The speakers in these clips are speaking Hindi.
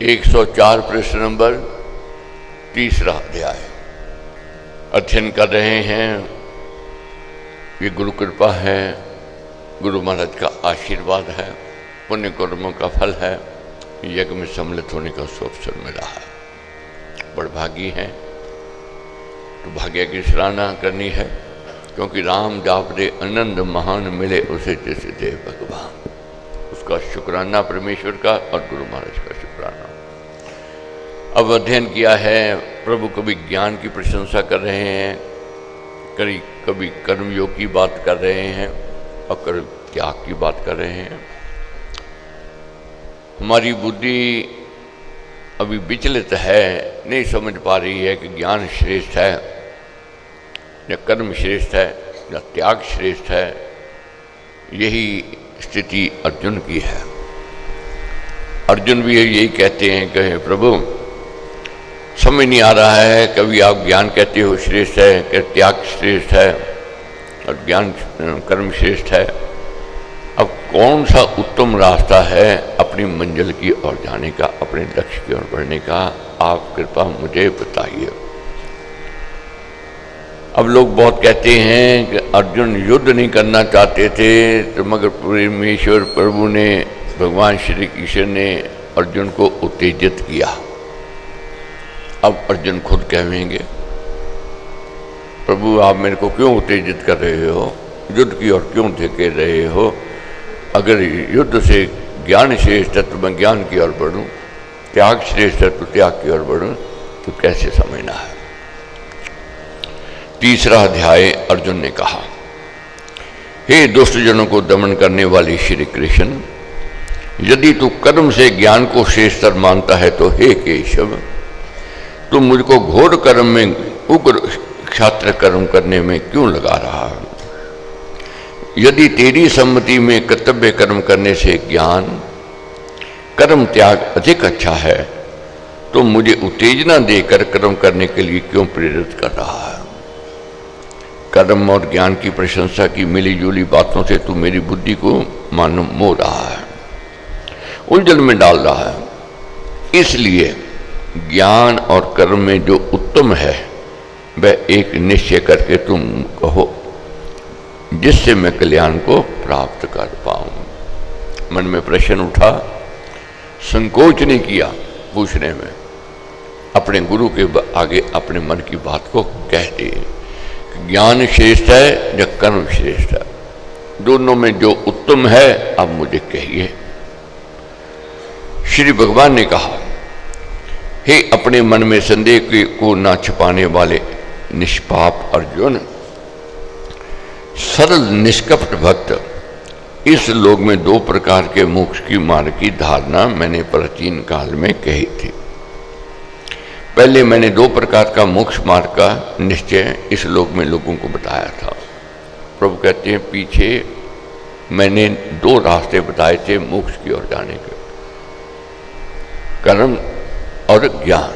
104 प्रश्न नंबर 3 अध्याय अध्ययन कर रहे हैं। ये गुरु कृपा है, गुरु महाराज का आशीर्वाद है, पुण्य कर्मों का फल है, यज्ञ में सम्मिलित होने का अवसर मिला है। बड़भागी हैं तो भाग्य की सराहना करनी है, क्योंकि राम जाप दे आनंद महान मिले उसे जैसे दे भगवान। उसका शुक्राना परमेश्वर का और गुरु महाराज का शुक्राना। अब अध्ययन किया है, प्रभु कभी ज्ञान की प्रशंसा कर रहे हैं, कभी कर्मयोग की बात कर रहे हैं और कभी त्याग की बात कर रहे हैं। हमारी बुद्धि अभी विचलित है, नहीं समझ पा रही है कि ज्ञान श्रेष्ठ है या कर्म श्रेष्ठ है या त्याग श्रेष्ठ है। यही स्थिति अर्जुन की है। अर्जुन भी यही कहते हैं कि प्रभु समझ नहीं आ रहा है, कभी आप ज्ञान कहते हो श्रेष्ठ है, कि त्याग श्रेष्ठ है और ज्ञान कर्म श्रेष्ठ है। अब कौन सा उत्तम रास्ता है अपनी मंजिल की ओर जाने का, अपने लक्ष्य की ओर बढ़ने का? आप कृपा मुझे बताइए। अब लोग बहुत कहते हैं कि अर्जुन युद्ध नहीं करना चाहते थे, तो मगर परमेश्वर प्रभु ने, भगवान श्री कृष्ण ने अर्जुन को उत्तेजित किया। अब अर्जुन खुद कहेंगे, प्रभु आप मेरे को क्यों उत्तेजित कर रहे हो, युद्ध की ओर क्यों धकेल रहे हो? अगर युद्ध से ज्ञान श्रेष्ठ है तो मैं ज्ञान की ओर बढ़ूं, त्याग श्रेष्ठ है तो त्याग की ओर बढ़ूं, तो कैसे समझना है? 3 अध्याय अर्जुन ने कहा, हे दुष्टजनों को दमन करने वाले श्री कृष्ण, यदि तू कर्म से ज्ञान को श्रेष्ठतर मानता है तो हे केशव, तू मुझको घोर कर्म में, उग्र क्षात्र कर्म करने में क्यों लगा रहा है? यदि तेरी सम्मति में कर्तव्य कर्म करने से ज्ञान कर्म त्याग अधिक अच्छा है, तो मुझे उत्तेजना देकर कर्म करने के लिए क्यों प्रेरित कर रहा है? कर्म और ज्ञान की प्रशंसा की मिली जुली बातों से तू मेरी बुद्धि को मानो मोह रहा है, उलझन में डाल रहा है। इसलिए ज्ञान और कर्म में जो उत्तम है वह एक निश्चय करके तुम कहो, जिससे मैं कल्याण को प्राप्त कर पाऊं। मन में प्रश्न उठा, संकोच नहीं किया पूछने में, अपने गुरु के आगे अपने मन की बात को कह दी। ज्ञान श्रेष्ठ है या कर्म श्रेष्ठ है? दोनों में जो उत्तम है अब मुझे कहिए। श्री भगवान ने कहा, हे अपने मन में संदेह को न छिपाने वाले निष्पाप अर्जुन, सरल निष्कपट भक्त, इस लोक में 2 प्रकार के मोक्ष की मार्ग की धारणा मैंने प्राचीन काल में कही थी। पहले मैंने 2 प्रकार का मोक्ष मार्ग का निश्चय इस लोक में लोगों को बताया था। प्रभु कहते हैं, पीछे मैंने 2 रास्ते बताए थे मोक्ष की ओर जाने के, कर्म और ज्ञान।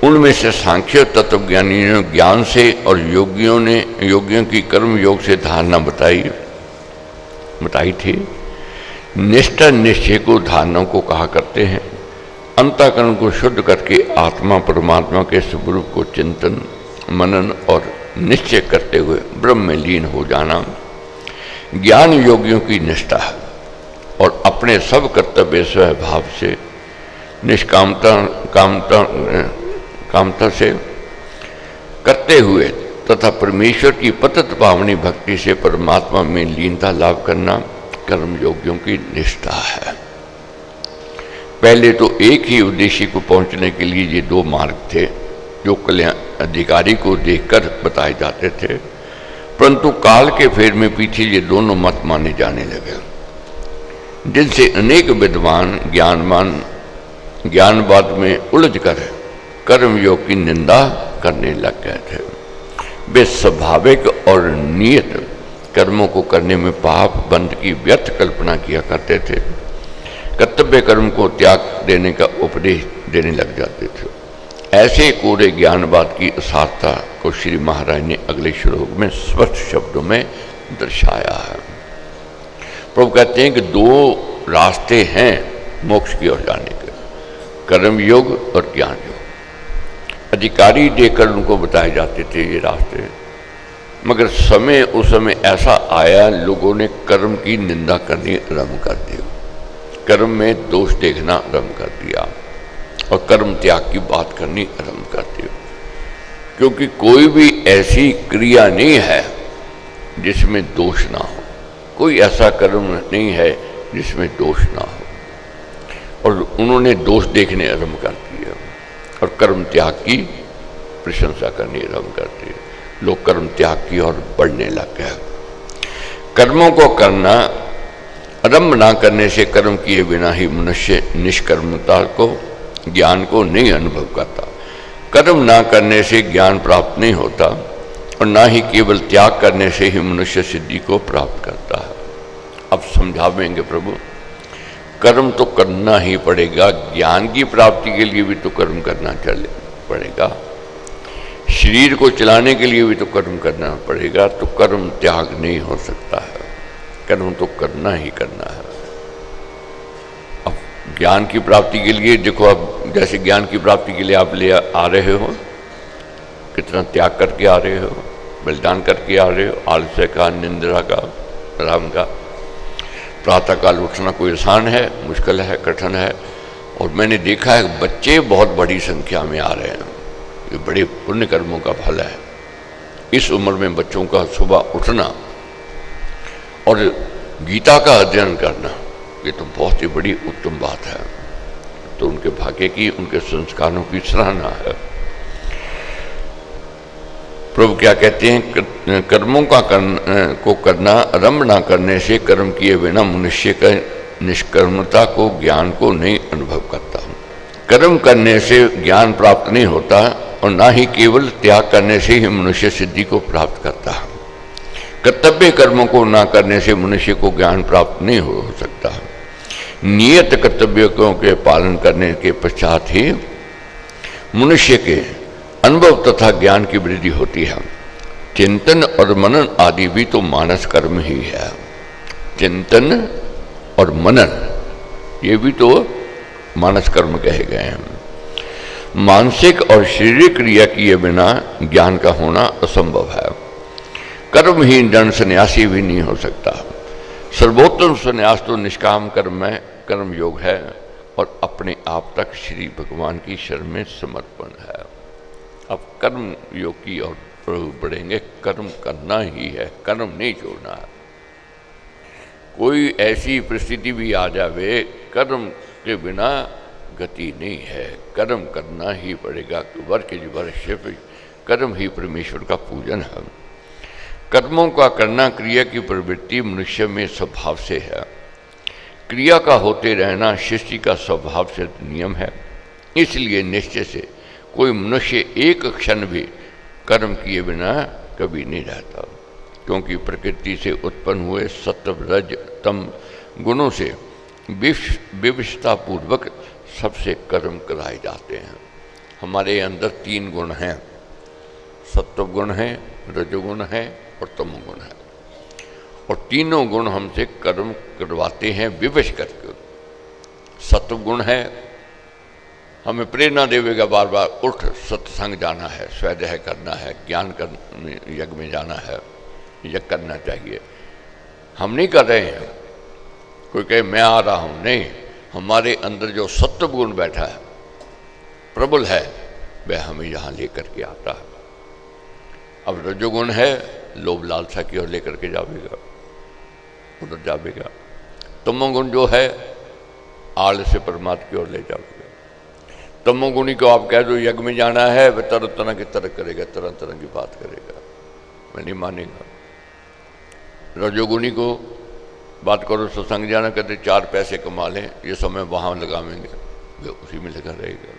उनमें से सांख्य तत्वज्ञानियों ने ज्ञान से और योगियों की कर्म योग से धारणा बताई थी। निष्ठा निश्चय को धारणाओं को कहा करते हैं। अंतःकरण को शुद्ध करके आत्मा परमात्मा के स्वरूप को चिंतन मनन और निश्चय करते हुए ब्रह्म में लीन हो जाना ज्ञान योगियों की निष्ठा है। और अपने सब कर्तव्य स्वभाव से कामता से करते हुए तथा परमेश्वर की पतित पावनी भक्ति से परमात्मा में लीनता लाभ करना कर्म योगियों की निष्ठा है। पहले तो एक ही उद्देश्य को पहुंचने के लिए ये 2 मार्ग थे जो कल्याण अधिकारी को देखकर बताए जाते थे, परंतु काल के फेर में पीछे ये दोनों मत माने जाने लगे, जिनसे अनेक विद्वान ज्ञानवाद में उलझकर कर्मयोग की निंदा करने लग गए थे। वे स्वाभाविक और नियत कर्मों को करने में पाप बंध की व्यर्थ कल्पना किया करते थे। कर्तव्य कर्म को त्याग देने का उपदेश देने लग जाते थे। ऐसे कोरे ज्ञानवाद की असारता को श्री महाराज ने अगले श्लोक में स्पष्ट शब्दों में दर्शाया है। प्रभु कहते हैं कि 2 रास्ते हैं मोक्ष की ओर जाने के, कर्म योग और ज्ञान योग। अधिकारी देकर उनको बताए जाते थे ये रास्ते, मगर उस समय ऐसा आया, लोगों ने कर्म की निंदा करनी आरंभ कर दी, कर्म में दोष देखना आरंभ कर दिया और कर्म त्याग की बात करनी आरंभ कर दी। क्योंकि कोई भी ऐसी क्रिया नहीं है जिसमें दोष ना हो, कोई ऐसा कर्म नहीं है जिसमें दोष ना हो, और उन्होंने दोष देखने आरंभ कर दिया और कर्म त्याग की प्रशंसा करनी आरंभ कर दी। लोग कर्म त्याग की ओर बढ़ने लग गए। कर्मों को करना आरंभ ना करने से, कर्म किए बिना ही मनुष्य निष्कर्मता को, ज्ञान को नहीं अनुभव करता। कर्म ना करने से ज्ञान प्राप्त नहीं होता और ना ही केवल त्याग करने से ही मनुष्य सिद्धि को प्राप्त करता है। अब समझावेंगे प्रभु, कर्म तो करना ही पड़ेगा, ज्ञान की प्राप्ति के लिए भी तो कर्म करना पड़ेगा, शरीर को चलाने के लिए भी तो कर्म करना पड़ेगा, तो कर्म त्याग नहीं हो सकता है, कर्म तो करना ही करना है। अब ज्ञान की प्राप्ति के लिए देखो, अब जैसे ज्ञान की प्राप्ति के लिए आप ले आ रहे हो, कितना त्याग करके आ रहे हो, बलिदान करके आ रहे हो, आलस्य का, निंद्रा का, आराम का। प्रातःकाल उठना कोई आसान है, मुश्किल है, कठिन है। और मैंने देखा है बच्चे बहुत बड़ी संख्या में आ रहे हैं, ये बड़े पुण्य कर्मों का फल है। इस उम्र में बच्चों का सुबह उठना और गीता का अध्ययन करना, ये तो बहुत ही बड़ी उत्तम बात है। तो उनके भाग्य की, उनके संस्कारों की सराहना है। प्रभु क्या कहते हैं, कर्मों को करना आरंभ ना करने से, कर्म किए बिना मनुष्य का निष्कर्मता को, ज्ञान को नहीं अनुभव करता। कर्म करने से ज्ञान प्राप्त नहीं होता और ना ही केवल त्याग करने से ही मनुष्य सिद्धि को प्राप्त करता है। कर्तव्य कर्मों को ना करने से मनुष्य को ज्ञान प्राप्त नहीं हो सकता। नियत कर्तव्यों के पालन करने के पश्चात ही मनुष्य के अनुभव तथा ज्ञान की वृद्धि होती है। चिंतन और मनन आदि भी तो मानस कर्म ही है। चिंतन और मनन ये भी तो मानस कर्म कहे गए हैं। मानसिक और शारीरिक क्रिया किए बिना ज्ञान का होना असंभव है। कर्महीन जन सन्यासी भी नहीं हो सकता। सर्वोत्तम सन्यास तो निष्काम कर्म में कर्म योग है और अपने आप तक श्री भगवान की शरण में समर्पण है। अब कर्म योग की और बढ़ेंगे, कर्म करना ही है, कर्म नहीं छोड़ना है। कोई ऐसी परिस्थिति भी आ जावे, कर्म के बिना गति नहीं है, कर्म करना ही पड़ेगा। वर्क इज वर्शिप, कर्म ही परमेश्वर का पूजन है। कर्मों का करना क्रिया की प्रवृत्ति मनुष्य में स्वभाव से है। क्रिया का होते रहना सृष्टि का स्वभाव से नियम है। इसलिए निश्चय से कोई मनुष्य एक क्षण भी कर्म किए बिना कभी नहीं रहता, क्योंकि प्रकृति से उत्पन्न हुए सत्व रज तम गुणों से विवशता पूर्वक सबसे कर्म कराए जाते हैं। हमारे अंदर 3 गुण हैं, सत्व गुण है, रजोगुण है और तमोगुण है, और तीनों गुण हमसे कर्म करवाते हैं विवश करके। सत्व गुण है, हमें प्रेरणा देवेगा बार बार, उठ सत्संग जाना है, स्वाध्याय करना है, ज्ञान करने यज्ञ में जाना है, यज्ञ करना चाहिए। हम नहीं कर रहे हैं, कोई कहे मैं आ रहा हूँ, नहीं, हमारे अंदर जो सत्व गुण बैठा है, प्रबल है, वह हमें यहाँ लेकर के आता है। अब रजोगुण है, लोभ लालसा की ओर लेकर के जावेगा, उधर जावेगा। तमोगुण जो है, आल से परमात्मा की ओर ले जावेगा। तमोगुणी को आप कह दो यज्ञ में जाना है, वह तरह तरह की तरह करेगा, तरह तरह की बात करेगा, मैं नहीं मानेगा। रजोगुणी को बात करो सत्संग जाना, कहते 4 पैसे कमा लें, ये समय वहाँ लगावेंगे, वे उसी में लगा रहेगा।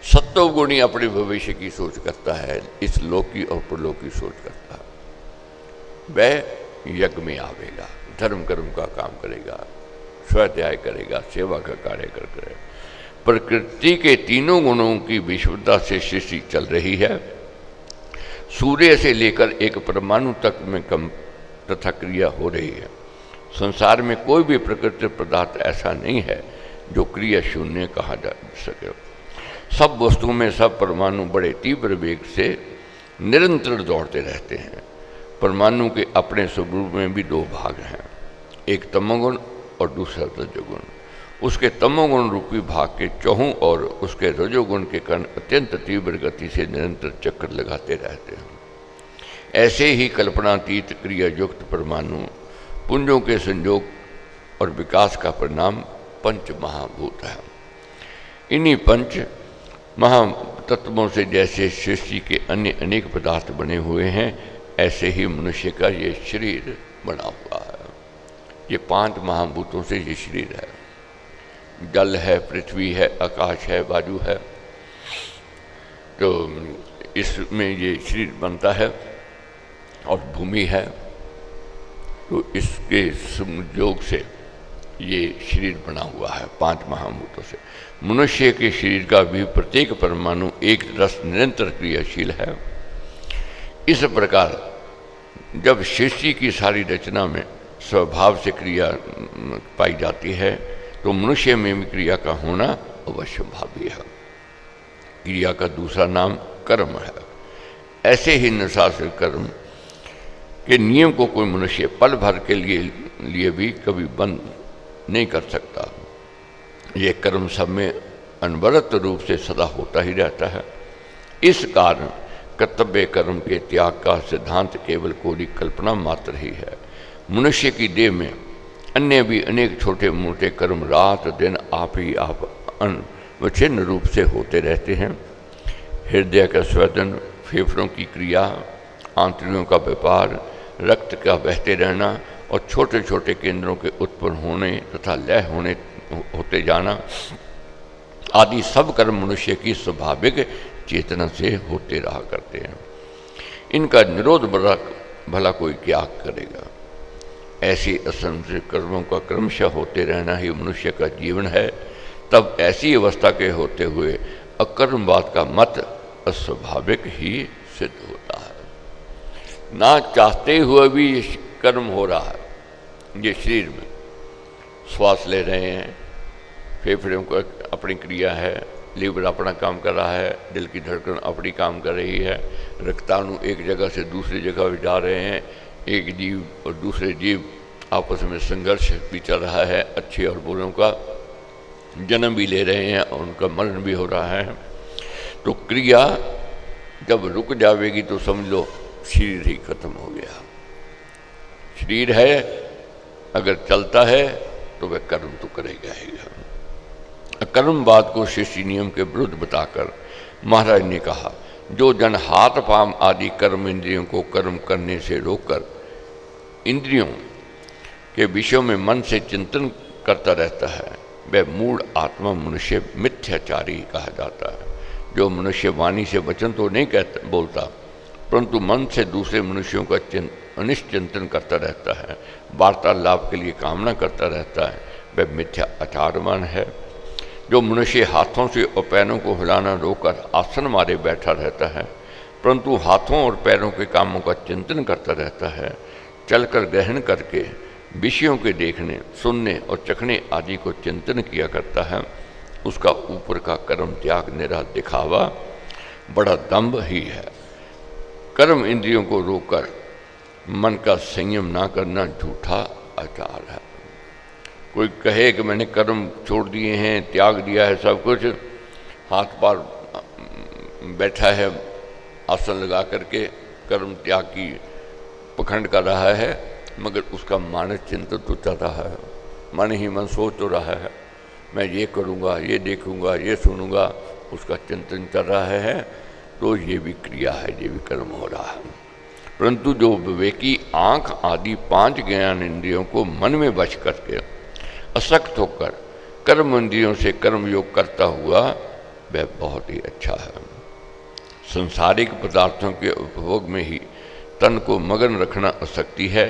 सत्वगुणी अपने भविष्य की सोच करता है, इस लोक की और परलोक की सोच करता है। वह यज्ञ में आवेगा, धर्म कर्म का काम करेगा, स्वाध्याय करेगा, सेवा का कार्य करेगा। प्रकृति के तीनों गुणों की विश्वता से सृष्टि चल रही है। सूर्य से लेकर एक परमाणु तक में कम तथा क्रिया हो रही है। संसार में कोई भी प्रकृति पदार्थ ऐसा नहीं है जो क्रिया शून्य कहा जा सके। सब वस्तुओं में सब परमाणु बड़े तीव्र वेग से निरंतर दौड़ते रहते हैं। परमाणु के अपने स्वरूप में भी दो भाग हैं, एक तमोगुण और दूसरा रजोगुण। उसके तमोगुण रूपी भाग के चौहों और उसके रजोगुण के कण अत्यंत तीव्र गति से निरंतर चक्कर लगाते रहते हैं। ऐसे ही कल्पनातीत क्रिया युक्त परमाणु पुंजों के संयोग और विकास का परिणाम पंच महाभूत है। इन्हीं पंच महातत्वों से जैसे सृष्टि के अन्य अनेक पदार्थ बने हुए हैं, ऐसे ही मनुष्य का ये शरीर बना हुआ है। ये पांच महाभूतों से ये शरीर है। जल है, पृथ्वी है, आकाश है, वायु है, तो इसमें ये शरीर बनता है। और भूमि है, तो इसके संयोग से ये शरीर बना हुआ है पांच महाभूतों से। मनुष्य के शरीर का भी प्रत्येक परमाणु एक रस निरंतर क्रियाशील है। इस प्रकार जब सृष्टि की सारी रचना में स्वभाव से क्रिया पाई जाती है, तो मनुष्य में भी क्रिया का होना अवश्यंभावी है। क्रिया का दूसरा नाम कर्म है। ऐसे ही निशाचर कर्म के नियम को कोई मनुष्य पल भर के लिए भी कभी बंद नहीं कर सकता। ये कर्म सब में अनवरत रूप से सदा होता ही रहता है। इस कारण कर्तव्य कर्म के त्याग का सिद्धांत केवल कोरी कल्पना मात्र ही है। मनुष्य की देह में अन्य भी अनेक छोटे मोटे कर्म रात दिन आप ही आप अनविच्छिन्न रूप से होते रहते हैं। हृदय का स्वेदन, फेफड़ों की क्रिया, आंतरियों का व्यापार, रक्त का बहते रहना और छोटे छोटे केंद्रों के उत्पन्न होने तथा लय होते जाना आदि सब कर्म मनुष्य की स्वाभाविक चेतना से होते रहा करते हैं। इनका निरोध भला कोई क्या करेगा। ऐसी असंख्य कर्मों का क्रमशः होते रहना ही मनुष्य का जीवन है। तब ऐसी अवस्था के होते हुए अकर्मवाद का मत अस्वाभाविक ही सिद्ध होता है। ना चाहते हुए भी ये कर्म हो रहा है। ये शरीर में श्वास ले रहे हैं, फेफड़ों को अपनी क्रिया है, लीवर अपना काम कर रहा है, दिल की धड़कन अपनी काम कर रही है, रक्ताणु एक जगह से दूसरी जगह भी जा रहे हैं, एक जीव और दूसरे जीव आपस में संघर्ष भी चल रहा है, अच्छे और बुरों का जन्म भी ले रहे हैं और उनका मरण भी हो रहा है। तो क्रिया जब रुक जाएगी तो समझ लो शरीर ही खत्म हो गया। शरीर है, अगर चलता है तो वह कर्म तो करेगा ही। कर्मवाद को सृष्टि नियम के विरुद्ध बताकर महाराज ने कहा, जो जन हाथ पाम आदि कर्म इंद्रियों को कर्म करने से रोककर इंद्रियों के विषयों में मन से चिंतन करता रहता है, वह मूढ़ आत्मा मनुष्य मिथ्याचारी कहा जाता है। जो मनुष्य वाणी से वचन तो नहीं बोलता, परंतु मन से दूसरे मनुष्यों का अनिष्ट चिंतन करता रहता है, वार्तालाप के लिए कामना करता रहता है, वह मिथ्या आचारवान है। जो मनुष्य हाथों से और पैरों को हिलाना रोककर आसन मारे बैठा रहता है, परंतु हाथों और पैरों के कामों का चिंतन करता रहता है, चलकर ग्रहण करके विषयों के देखने, सुनने और चखने आदि को चिंतन किया करता है, उसका ऊपर का कर्म त्याग निरा दिखावा बड़ा दंभ ही है। कर्म इंद्रियों को रोककर मन का संयम ना करना झूठा आचार है। कोई कहे कि मैंने कर्म छोड़ दिए हैं, त्याग दिया है सब कुछ, हाथ पार बैठा है आसन लगा करके कर्म त्याग की पखंड कर रहा है, मगर उसका मानस चिंतन तो चल रहा है, मन ही मन सोच तो रहा है, मैं ये करूँगा, ये देखूँगा, ये सुनूँगा, उसका चिंतन चल रहा है, तो ये भी क्रिया है, ये भी कर्म हो रहा है। परंतु जो विवेकी आँख आदि पांच ज्ञान इंद्रियों को मन में वश करके असक्त होकर कर्म इंद्रियों से कर्मयोग करता हुआ, वह बहुत ही अच्छा है। संसारिक पदार्थों के उपभोग में ही तन को मगन रखना अशक्ति है,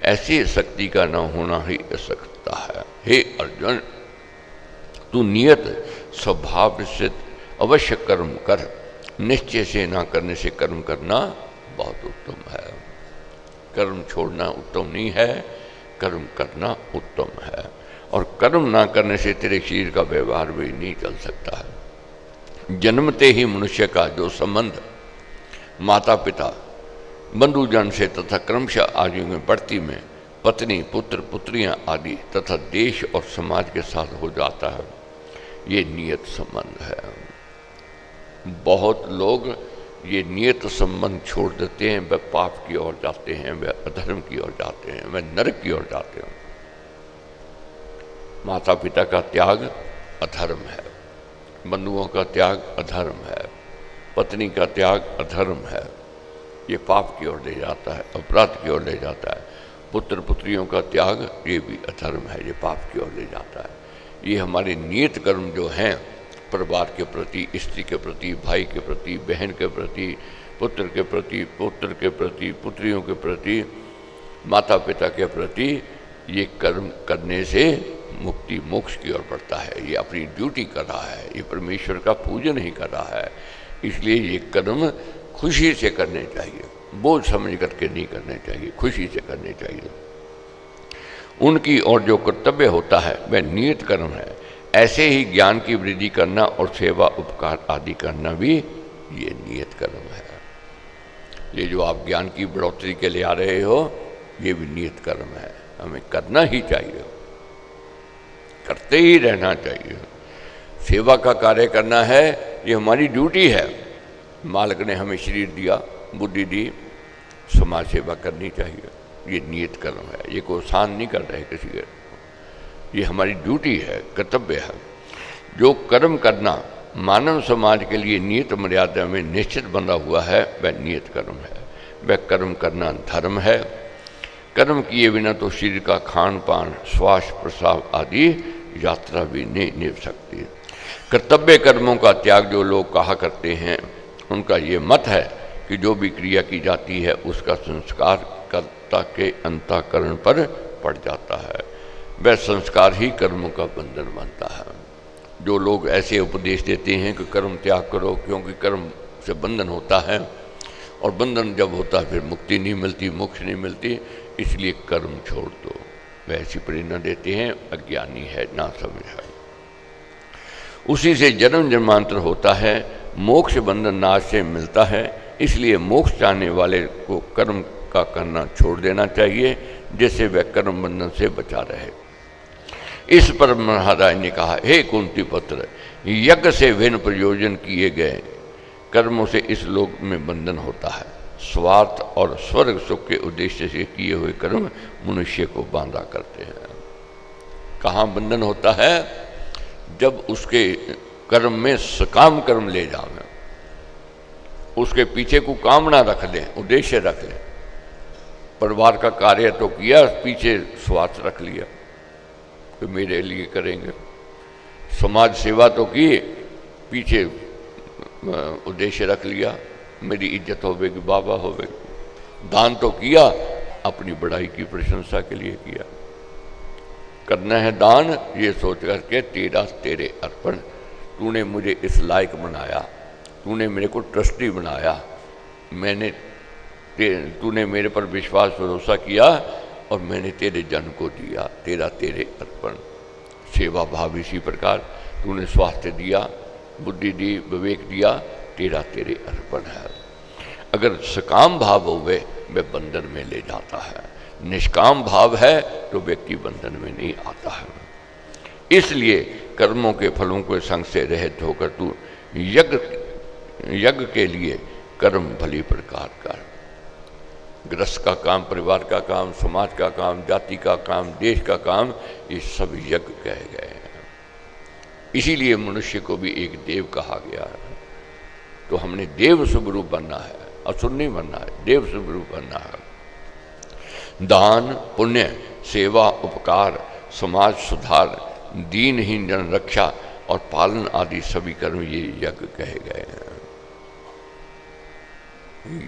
ऐसी शक्ति का न होना ही असक्तता है। हे अर्जुन, तू नियत स्वभाव से अवश्य कर्म कर, निश्चय से ना करने से कर्म करना बहुत उत्तम है। कर्म छोड़ना उत्तम नहीं है, कर्म करना उत्तम है। और कर्म ना करने से तेरे शरीर का व्यवहार भी नहीं चल सकता है। जन्मते ही मनुष्य का जो संबंध माता पिता बंधुजन से तथा क्रमशः आयु में बढ़ती में पत्नी पुत्र पुत्रियां आदि तथा देश और समाज के साथ हो जाता है, ये नियत संबंध है। बहुत लोग ये नियत संबंध छोड़ देते हैं, वह पाप की ओर जाते हैं, वह अधर्म की ओर जाते हैं, वह नरक की ओर जाते हैं। माता पिता का त्याग अधर्म है, बंधुओं का त्याग अधर्म है, पत्नी का त्याग अधर्म है, ये पाप की ओर ले जाता है, अपराध की ओर ले जाता है। पुत्र पुत्रियों का त्याग ये भी अधर्म है, ये पाप की ओर ले जाता है। ये हमारे नियत कर्म जो हैं, परिवार के प्रति, स्त्री के प्रति, भाई के प्रति, बहन के प्रति, पुत्र के प्रति, पुत्र के प्रति, पुत्रियों के प्रति, माता पिता के प्रति, ये कर्म करने से मुक्ति मोक्ष की ओर बढ़ता है। ये अपनी ड्यूटी कर रहा है, ये परमेश्वर का पूजन ही कर रहा है। इसलिए ये कर्म खुशी से करने चाहिए, बोझ समझ करके नहीं करने चाहिए, खुशी से करने चाहिए। उनकी और जो कर्तव्य होता है वह नियत कर्म है। ऐसे ही ज्ञान की वृद्धि करना और सेवा उपकार आदि करना भी ये नियत कर्म है। ये जो आप ज्ञान की बढ़ोतरी के लिए आ रहे हो, ये भी नियत कर्म है, हमें करना ही चाहिए, करते ही रहना चाहिए। सेवा का कार्य करना है, ये हमारी ड्यूटी है। मालिक ने हमें शरीर दिया, बुद्धि दी, समाज सेवा करनी चाहिए, ये नियत कर्म है। ये कोई आसान नहीं कर रहे किसी के, ये हमारी ड्यूटी है, कर्तव्य है। जो कर्म करना मानव समाज के लिए नियत मर्यादा में निश्चित बंधा हुआ है, वह नियत कर्म है। वह कर्म करना धर्म है। कर्म किए बिना तो शरीर का खान पान, श्वास प्रसाव आदि यात्रा भी नहीं निभ सकती। कर्तव्य कर्मों का त्याग जो लोग कहा करते हैं, उनका ये मत है कि जो भी क्रिया की जाती है उसका संस्कार कर्ता के अंतःकरण पर पड़ जाता है, वह संस्कार ही कर्मों का बंधन बनता है। जो लोग ऐसे उपदेश देते हैं कि कर्म त्याग करो, क्योंकि कर्म से बंधन होता है और बंधन जब होता है फिर मुक्ति नहीं मिलती, मोक्ष नहीं मिलती, इसलिए कर्म छोड़ दो, वह ऐसी प्रेरणा देते हैं, अज्ञानी है, ना समझ है। उसी से जन्म जन्मांतर होता है, मोक्ष बंधन नाश से मिलता है। इसलिए मोक्ष चाहने वाले को कर्म का करना छोड़ देना चाहिए, जिससे वह कर्म बंधन से बचा रहे। इस पर महाराज ने कहा, हे कुंती पुत्र, यज्ञ से भिन्न प्रयोजन किए गए कर्मों से इस लोक में बंधन होता है। स्वार्थ और स्वर्ग सुख के उद्देश्य से किए हुए कर्म मनुष्य को बांधा करते हैं। कहाँ बंधन होता है? जब उसके कर्म में सकाम कर्म ले जावे, उसके पीछे को कामना रख लें, उद्देश्य रख लें। परिवार का कार्य तो किया, पीछे स्वार्थ रख लिया तो मेरे लिए करेंगे। समाज सेवा तो की, पीछे उद्देश्य रख लिया मेरी इज्जत होवेगी, बाबा होवेगी। दान तो किया, अपनी बड़ाई की प्रशंसा के लिए किया। करना है दान ये सोच करके तेरा तेरे अर्पण, तूने मुझे इस लायक बनाया, तूने मेरे को ट्रस्टी बनाया, तूने मेरे पर विश्वास भरोसा किया और मैंने तेरे जन को दिया, तेरा तेरे अर्पण। सेवा भाव इसी प्रकार, तूने स्वास्थ्य दिया, बुद्धि दी, विवेक दिया, तेरा तेरे अर्पण है। अगर सकाम भाव होवे वह बंधन में ले जाता है, निष्काम भाव है तो व्यक्ति बंधन में नहीं आता है। इसलिए कर्मों के फलों के संग से रहित होकर तू यज्ञ के लिए कर्म भली प्रकार कर। गृहस्थ का काम, परिवार का काम, समाज का काम, जाति का काम, देश का काम, ये सब यज्ञ कहे गए हैं। इसीलिए मनुष्य को भी एक देव कहा गया है। तो हमने देव स्वरूप बनना है, असुर नहीं बनना है, देव स्वरूप बनना है। दान, पुण्य, सेवा, उपकार, समाज सुधार, दीनहीन जन रक्षा और पालन आदि सभी कर्म ये यज्ञ कहे गए हैं।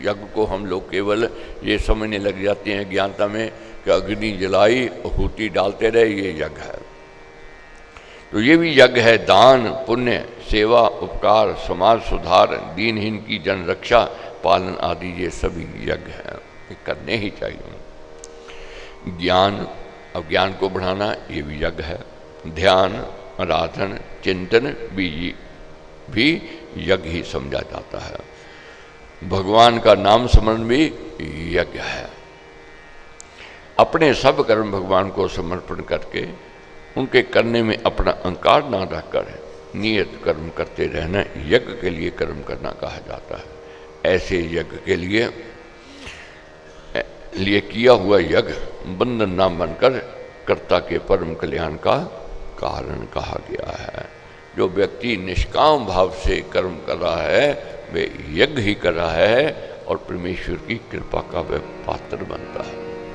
यज्ञ को हम लोग केवल ये समझने लग जाते हैं ज्ञानता में कि अग्नि जलाई, आहुति डालते रहे, ये यज्ञ है। तो ये भी यज्ञ है। दान, पुण्य, सेवा, उपकार, समाज सुधार, दीनहीन की जन रक्षा, पालन आदि ये सभी यज्ञ हैं, ये करने ही चाहिए। ज्ञान, अब ज्ञान को बढ़ाना ये भी यज्ञ है। ध्यान, आराधन, चिंतन भी यज्ञ ही समझा जाता है। भगवान का नाम स्मरण भी यज्ञ है। अपने सब कर्म भगवान को समर्पण करके उनके करने में अपना अहंकार ना रखकर नियत कर्म करते रहना यज्ञ के लिए कर्म करना कहा जाता है। ऐसे यज्ञ के लिए किया हुआ यज्ञ बंधन ना बनकर कर्ता के परम कल्याण का कारण कहा गया है। जो व्यक्ति निष्काम भाव से कर्म कर रहा है वे यज्ञ ही कर रहा है और परमेश्वर की कृपा का वह पात्र बनता है।